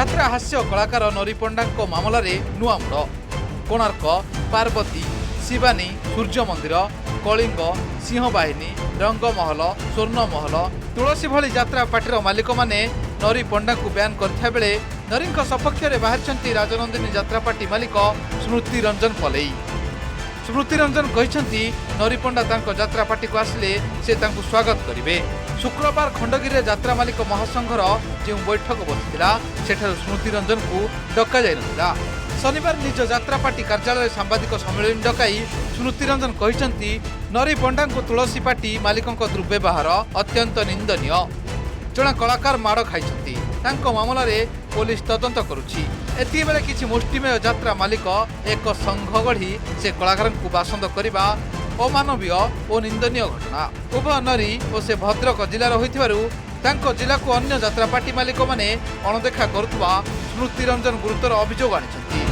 ଯାତ୍ରା ହାସ୍ୟ କଳାକାର ନରୀ ପଣ୍ଡାଙ୍କ ମାମଲାରେ ନୂଆ ମୋଡ଼। କୋଣାର୍କ, ପାର୍ବତୀ, ଶିବାନୀ, ସୂର୍ଯ୍ୟ ମନ୍ଦିର, କଳିଙ୍ଗ, ସିଂହବାହିନୀ, ରଙ୍ଗମହଲ, ସ୍ୱର୍ଣ୍ଣମହଲ, ତୁଳସୀ ଭଳି ଯାତ୍ରା ପାର୍ଟିର ମାଲିକମାନେ ନରୀ ପଣ୍ଡାଙ୍କୁ ବ୍ୟାନ୍ କରିଥିବା ବେଳେ ନରୀଙ୍କ ସପକ୍ଷରେ ବାହାରିଛନ୍ତି ରାଜନନ୍ଦିନୀ ଯାତ୍ରା ପାର୍ଟି ମାଲିକ ସ୍ମୃତି ରଞ୍ଜନ ପଲେଇ। ସ୍ମୃତି ରଞ୍ଜନ କହିଛନ୍ତି ନରୀ ପଣ୍ଡା ତାଙ୍କ ଯାତ୍ରା ପାର୍ଟିକୁ ଆସିଲେ ସେ ତାଙ୍କୁ ସ୍ୱାଗତ କରିବେ। शुक्रवार खंडगिरी जात्रा मालिक महासंघर जो बैठक बसिला सेठारु स्मृति रंजन को डका जाय नथिला। शनिवार निज जात्रा पार्टी कार्यालय सांबादिक सम्मेलन डकाई स्मृति रंजन कहिसंती नरी पंडा को तुलसी पार्टी मालिकों दुर्व्यवहार अत्यंत निंदनीय। जड़े कलाकार माड़ खाई मामला रे पुलिस तदंत करुछि। एति बेले किछि मुष्टिमेय जात्रा मालिक एक संघ गढ़ी से कलाकार को बासंद करने अमानवीय और निंदनीय घटना। उभय नरी और से भद्रक जिलार होइथिबारु तांको जिला को अन्य जात्रा पार्टी मालिक माने अणदेखा करुवा स्मृति रंजन गुरुतर अभियोग आनिछंती।